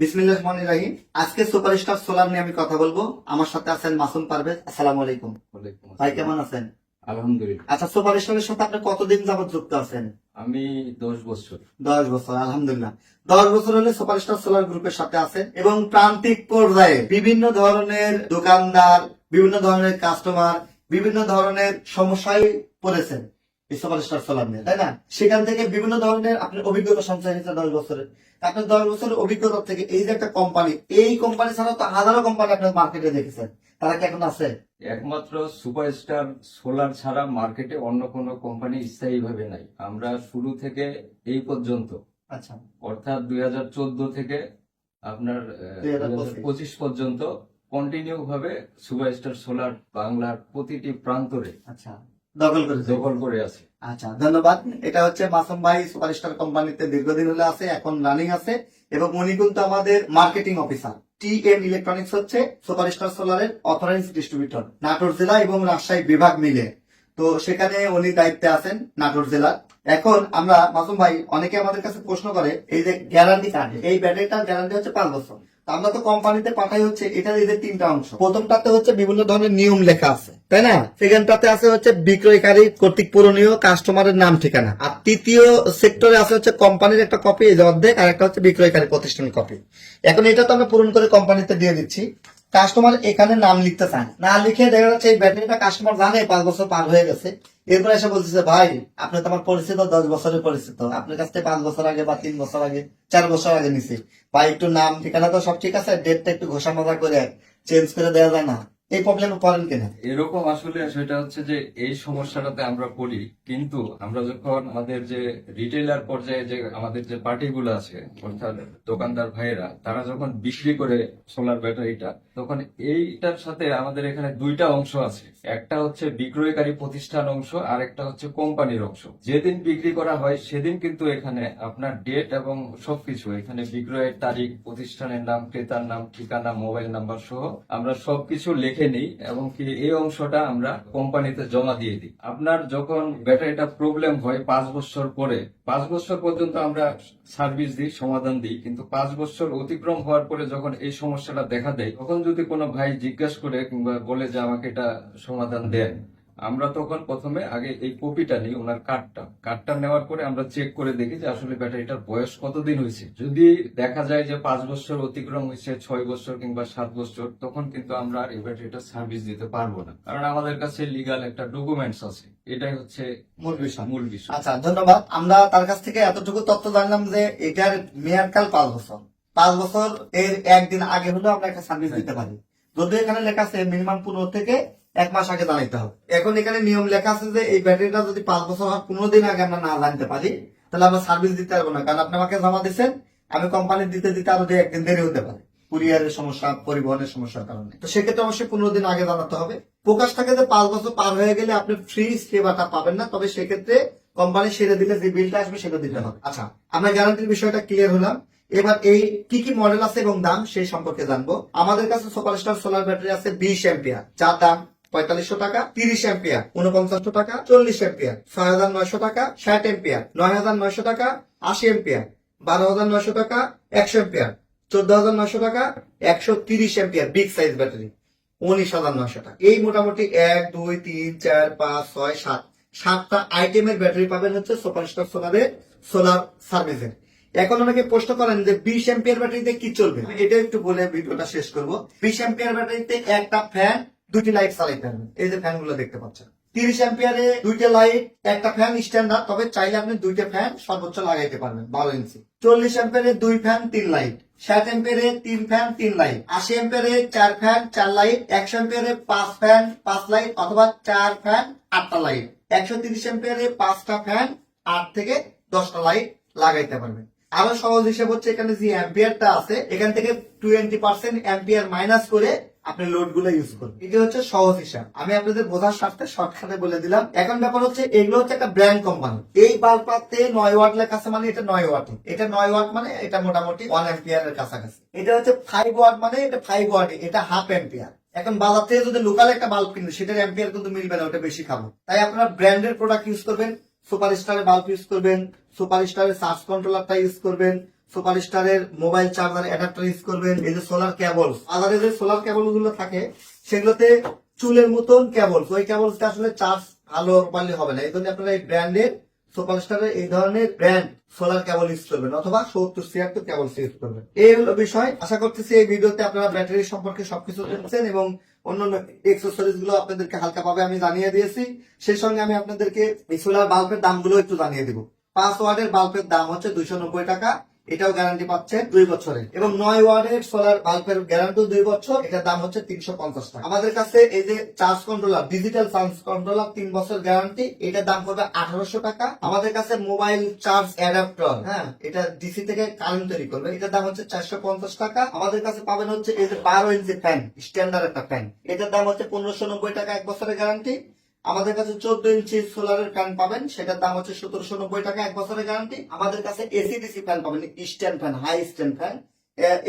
বিসমিল্লাহির রহমানির রহিম। আজকে সুপারস্টার সোলার নিয়ে আমি কথা বলবো। আমার সাথে আছেন মাসুম পারভেজ। আসসালামু আলাইকুম ওয়ালাইকুম ভাই, আসসালাম। কেমন আছেন? আলহামদুলিল্লাহ। আচ্ছা, সুপারস্টারের সাথে আপনি কতদিন যাবত যুক্ত আছেন? আমি 10 বছর। 10 বছর, আলহামদুলিল্লাহ। 10 বছর হলে সুপারস্টার সোলার গ্রুপের সাথে আছেন এবং প্রান্তিক পর্যায়ে বিভিন্ন ধরনের দোকানদার, বিভিন্ন ধরনের কাস্টমার, বিভিন্ন ধরনের সমস্যায় পড়েছেন এই সুপারস্টার সোলার নিয়ে, তাই না? সেখান থেকে বিভিন্ন ধরনের আপনার অভিজ্ঞতা সঞ্চয় হয়েছে 10 বছরের। আপনার 10 বছরের অভিজ্ঞতা থেকে এই যে একটা কোম্পানি, এই কোম্পানি ছাড়া তো হাজারো কোম্পানি আপনার মার্কেটে দেখেছেন, তারা কি এখন আছে? একমাত্র সুপারস্টার সোলার ছাড়া মার্কেটে অন্য কোনো কোম্পানি স্থায়ীভাবে নাই। আমরা শুরু থেকে এই পর্যন্ত, আচ্ছা, অর্থাৎ 2014 থেকে আপনার 2025 পর্যন্ত কন্টিনিউ ভাবে সুপারস্টার সোলার বাংলার প্রতিটি প্রান্তরে আচ্ছা, দখল করেছে। দখল করে আছে। আচ্ছা, ধন্যবাদ। এটা হচ্ছে মাসুম ভাই, সুপারস্টার কোম্পানিতে দীর্ঘদিন হলে আছে, এখন রানিং আছে এবং উনি কিন্তু আমাদের মার্কেটিং অফিসার। টিএম ইলেকট্রনিক্স হচ্ছে সুপারস্টার সোলারের অথরাইজ ডিস্ট্রিবিউটর, নাটোর জেলা এবং রাজশাহী বিভাগ মিলে। তো সেখানে উনি দায়িত্বে আছেন নাটোর জেলার। এখন আমরা মাসুম ভাই, অনেকে আমাদের কাছে প্রশ্ন করে এই যে গ্যারান্টি কার্ড, এই ব্যাটারিটার গ্যারান্টি হচ্ছে 5 বছর। তো আমরা তো কোম্পানিতে পাঠাই হচ্ছে এটার এদের 3টা অংশ। প্রথমটাতে হচ্ছে বিভিন্ন ধরনের নিয়ম লেখা আছে, তাই না? সেকেন্ডটাতে আছে হচ্ছে বিক্রয়কারী কর্তৃক পূরণীয় কাস্টমারের নাম ঠিকানা। আর তৃতীয় সেক্টরে আছে হচ্ছে কোম্পানির একটা কপি, এই যে অর্ধেক, আর একটা হচ্ছে বিক্রয়কারী প্রতিষ্ঠানের কপি। এখন এটা তো আমরা পূরণ করে কোম্পানিতে দিয়ে দিচ্ছি। কাস্টমার এখানে নাম লিখতে চান না, লিখে দেখা যাচ্ছে এই ব্যাটারিটা কাস্টমার জানে 5 বছর পার হয়ে গেছে। এরপর এসে বলতেছে, ভাই আপনি তো আমার পরিচিত, 10 বছরের পরিচিত, আপনার কাছ থেকে 5 বছর আগে বা 3 বছর আগে, 4 বছর আগে নিছি, ভাই একটু নাম ঠিকানা তো সব ঠিক আছে, ডেটটা একটু ঘষা মাজা করে চেঞ্জ করে দেওয়া যায় না? এই প্রবলেমে পড়েন কিনা? এরকম আসলে সেটা হচ্ছে যে এই সমস্যাটাতে আমরা পড়ি, কিন্তু আমরা যখন আমাদের যে রিটেলার পর্যায়ে যে আমাদের যে পার্টিগুলো আছে, অর্থাৎ দোকানদার ভাইয়েরা, তারা যখন বিক্রি করে সোলার ব্যাটারিটা, তখন এইটার সাথে আমাদের এখানে 2টা অংশ আছে। একটা হচ্ছে বিক্রয়কারী প্রতিষ্ঠান অংশ, আর একটা হচ্ছে কোম্পানির অংশ। যেদিন বিক্রি করা হয় সেদিন কিন্তু এখানে আপনার ডেট এবং সবকিছু, এখানে বিক্রয়ের তারিখ, প্রতিষ্ঠানের নাম, ক্রেতার নাম, ঠিকানা, মোবাইল নাম্বার সহ আমরা সবকিছু লিখে নিই এবং কি এই অংশটা আমরা কোম্পানিতে জমা দিয়ে দিই। আপনার যখন ব্যাটারিটা প্রবলেম হয় 5 বছর পরে, 5 বছর পর্যন্ত আমরা সার্ভিস দিই, সমাধান দিই, কিন্তু 5 বছর অতিক্রম হওয়ার পরে যখন এই সমস্যাটা দেখা দেয়, তখন যদি কোনো ভাই জিজ্ঞাসা করে কিংবা বলে যে আমাকে এটা সমাধান দেন, আমরা তখন প্রথমে আগে এই কপিটা নিই, ওনার কার্ডটা নেওয়ার পরে আমরা চেক করে দেখি যে আসলে ব্যাটারিটার বয়স কতদিন হয়েছে। যদি দেখা যায় যে 5 বছর অতিক্রম হয়েছে, 6 বছর কিংবা 7 বছর, তখন কিন্তু আমরা আর এই ব্যাটারিটা সার্ভিস দিতে পারবো না, কারণ আমাদের কাছে লিগাল একটা ডকুমেন্টস আছে। এটাই হচ্ছে মূল বিষয়। আচ্ছা, ধন্যবাদ। আমরা তার কাছ থেকে এতটুকু তথ্য জানলাম যে এটার মেয়াদকাল 5 বছর। 5 বছর এর একদিন আগে হলেও আমরা একটা সার্ভিস দিতে পারি। যদিও এখানে লেখা আছে মিনিমাম 15 থেকে 1 মাস আগে জানাইতে হবে। এখন এখানে নিয়ম লেখা আছে যে এই ব্যাটারিটা যদি 5 বছর হয়, 15 দিন আগে আমরা না জানতে পারি, তাহলে আমরা সার্ভিস দিতে পারবো না। কারণ আপনি আমাকে জমা দিচ্ছেন, আমি কোম্পানি দিতে দিতে আরো 2-1 দিন দেরি হতে পারে, কুরিয়ারের সমস্যা, পরিবহনের সমস্যার কারণে। তো সেক্ষেত্রে অবশ্যই 15 দিন আগে জানাতে হবে। প্রকাশ থাকে যে 5 বছর পার হয়ে গেলে আপনি ফ্রি সেবাটা পাবেন না, তবে সেক্ষেত্রে কোম্পানি সেরে দিলে যে বিলটা আসবে সেটা দিতে হবে। আচ্ছা, আমরা গ্যারান্টির বিষয়টা ক্লিয়ার হলাম। এবার এই কি কি মডেল আছে এবং দাম সেই সম্পর্কে জানবো। আমাদের কাছে সুপারস্টার সোলার ব্যাটারি আছে 20 অ্যাম্পিয়ার, যার দাম 4500 টাকা, 30 অ্যাম্পিয়ার 4900 টাকা, 40 অ্যাম্পিয়ার 6900 টাকা, 60 অ্যাম্পিয়ার 9900 টাকা, 80 অ্যাম্পিয়ার 12900 টাকা, 100 অ্যাম্পিয়ার 14900 টাকা, 130 অ্যাম্পিয়ার বিগ সাইজ ব্যাটারি 19900 টাকা। এই মোটামুটি 1 2 3 4 5 6 7 7টা আইটেমের ব্যাটারি পাবেন হচ্ছে সুপারস্টার সোলারের সোলার সার্ভিসের। এখন অনেকে প্রশ্ন করেন যে 20 অ্যাম্পিয়ার ব্যাটারিতে কি চলবে, এটা একটু বলে ভিডিওটা শেষ করব। 20 অ্যাম্পিয়ার ব্যাটারিতে একটা ফ্যান, 2টি লাইট চালাইতে পারবেন, এই যে ফ্যানগুলো দেখতে পাচ্ছেন। 30 অ্যাম্পিয়ারে 2টা লাইট, একটা ফ্যান স্ট্যান্ডার্ড, তবে চাইলে আপনি 2টা ফ্যান সর্বোচ্চ লাগাইতে পারবেন 12 ইঞ্চি। 40 অ্যাম্পিয়ারে 2 fan 3 light, 60 অ্যাম্পিয়ারে 3 fan 3 light, 80 অ্যাম্পিয়ারে 4 fan 4 light, 100 অ্যাম্পিয়ারে 5 fan 5 light অথবা 4 ফ্যান 8টা লাইট, 130 অ্যাম্পিয়ারে 5টা ফ্যান 8 থেকে 10টা লাইট লাগাইতে পারবেন। আরো সহজ হিসাব হচ্ছে এখানে যে অ্যাম্পিয়ারটা আছে, এখান থেকে 20% অ্যাম্পিয়ার মাইনাস করে আপনি লোড গুলো ইউজ করবেন। এটা হচ্ছে সহজ হিসাব, আমি আপনাদের বোঝার স্বার্থে শর্টকাটে বলে দিলাম। এখন ব্যাপার হচ্ছে এগুলো হচ্ছে একটা ব্র্যান্ড কোম্পানি। এই বাল্বটাতে 9 ওয়াট লেখা আছে, মানে এটা 9 ওয়াট। এটা 9 ওয়াট মানে এটা মোটামুটি 1 অ্যাম্পিয়ার এর কাছাকাছি। এটা হচ্ছে 5 ওয়াট, মানে এটা 5 ওয়াট, এটা হাফ অ্যাম্পিয়ার। এখন বাজার থেকে যদি লোকাল একটা বাল্ব কিনবে, সেটার অ্যাম্পিয়ার কিন্তু মিলবে না, ওটা বেশি খাবো। তাই আপনারা ব্র্যান্ডের প্রোডাক্ট ইউজ করবেন, সুপারস্টারের বাল্ব ইউজ করবেন, সুপারস্টারের চার্জ কন্ট্রোলারটা ইউজ করবেন, সুপারস্টারের মোবাইল চার্জার অ্যাডাপ্টার ইউজ করবেন। এই যে সোলার কেবল, বাজারে যে সোলার কেবল গুলো থাকে সেগুলোতে চুলের মতন কেবল, ওই কেবলটা আসলে চার্জ ভালো পারলে হবে না। এই জন্য আপনারা এই ব্র্যান্ডের সুপারস্টারের এই ধরনের ব্র্যান্ড সোলার কেবল ইউজ করবেন অথবা 70-76 কেবল ইউজ করবেন। এই হলো বিষয়। আশা করতেছি এই ভিডিওতে আপনারা ব্যাটারি সম্পর্কে সবকিছু জানছেন এবং অন্যান্য এক্সেসরিজ গুলো আপনাদেরকে হালকা ভাবে আমি জানিয়ে দিয়েছি। সেই সঙ্গে আমি আপনাদেরকে এই সোলার বাল্বের দামগুলো একটু জানিয়ে দিব। 5 ওয়াটের বাল্বের দাম হচ্ছে 290 টাকা, এটাও গ্যারান্টি পাচ্ছেন 2 বছরের, এবং 9 ওয়াটের সোলার বাল্বের গ্যারান্টি 2 বছর, এটার দাম হচ্ছে 350 টাকা। আমাদের কাছে এই যে charge controller, digital charge controller 3 বছর গ্যারান্টি, এটার দাম পড়বে 1800 টাকা। আমাদের কাছে মোবাইল চার্জ অ্যাডাপ্টার, হ্যাঁ, এটা ডিসি থেকে কারেন্ট তৈরি করবে, এটার দাম হচ্ছে 450 টাকা। আমাদের কাছে পাবেন হচ্ছে এই যে 12 ইঞ্চি ফ্যান, স্ট্যান্ডার্ড একটা ফ্যান, এটার দাম হচ্ছে 1590 টাকা, 1 বছরের গ্যারান্টি। আমাদের কাছে 14 ইঞ্চি সোলারের ফ্যান পাবেন, সেটার দাম হচ্ছে 1790 টাকা, 1 বছরের গ্যারান্টি। আমাদের কাছে এসি ডিসি ফ্যান পাবেন, stand fan, high stand fan,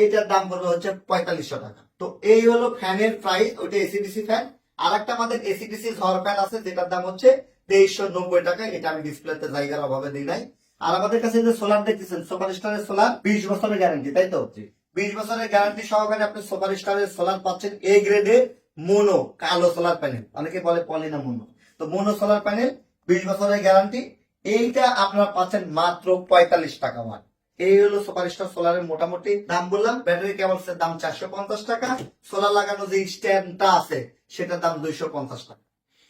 এটার দাম পড়বে হচ্ছে 4500 টাকা। তো এই হলো ফ্যানের প্রাইস, ওইটা এসি ডিসি ফ্যান। আর একটা আমাদের এসি ডিসি ঝড় ফ্যান আছে, যেটার দাম হচ্ছে 2390 টাকা, এটা আমি ডিসপ্লেতে জায়গার অভাবে দিই নাই। আর আমাদের কাছে যে সোলার দেখতেছেন, সুপারস্টারের সোলার 20 বছরের গ্যারান্টি, তাই তো? 20 বছরের গ্যারান্টি সহকারে আপনি সুপারস্টারের সোলার পাচ্ছেন এ গ্রেডের মোনো কালো সোলার প্যানেল, অনেকে বলে পলি না মোনো, তো মোনো সোলার প্যানেল 20 বছরের গ্যারান্টি, এইটা আপনারা পাচ্ছেন মাত্র 45 টাকা ওয়াট। এই হলো সুপারস্টার সোলারের মোটামুটি দাম বললাম। ব্যাটারি কেবলসের দাম 450 টাকা, সোলার লাগানো যে স্ট্যান্ডটা আছে সেটার দাম 250 টাকা।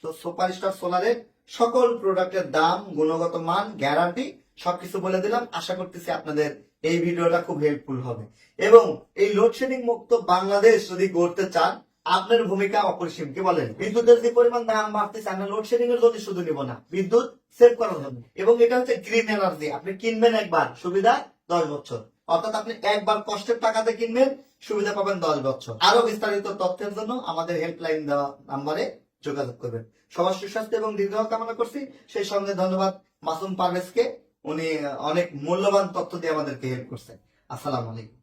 তো সুপারস্টার সোলারের সকল প্রোডাক্টের দাম, গুণগত মান, গ্যারান্টি সবকিছু বলে দিলাম। আশা করতেছি আপনাদের এই ভিডিওটা খুব হেল্পফুল হবে। এবং এই লোডশেডিং মুক্ত বাংলাদেশ যদি গড়তে চান, আপনার ভূমিকা অপরিসীম। কি বলেন? বিদ্যুতের যে পরিমাণ দাম বাড়তেছে, আমরা লোডশেডিং এর যদি শুধু নিব না, বিদ্যুৎ সেভ করার জন্য। এবং এটা হচ্ছে গ্রিন এনার্জি, আপনি কিনবেন একবার, সুবিধা 10 বছর, অর্থাৎ আপনি একবার কষ্টের টাকাতে কিনবেন, সুবিধা পাবেন 10 বছর। আরো বিস্তারিত তথ্যের জন্য আমাদের হেল্পলাইন দেওয়া নাম্বারে যোগাযোগ করবেন। সবার সুস্বাস্থ্য এবং দীর্ঘ কামনা করছি। সেই সঙ্গে ধন্যবাদ মাসুম পারভেজকে, উনি অনেক মূল্যবান তথ্য দিয়ে আমাদেরকে হেল্প করছেন। আসসালামু আলাইকুম।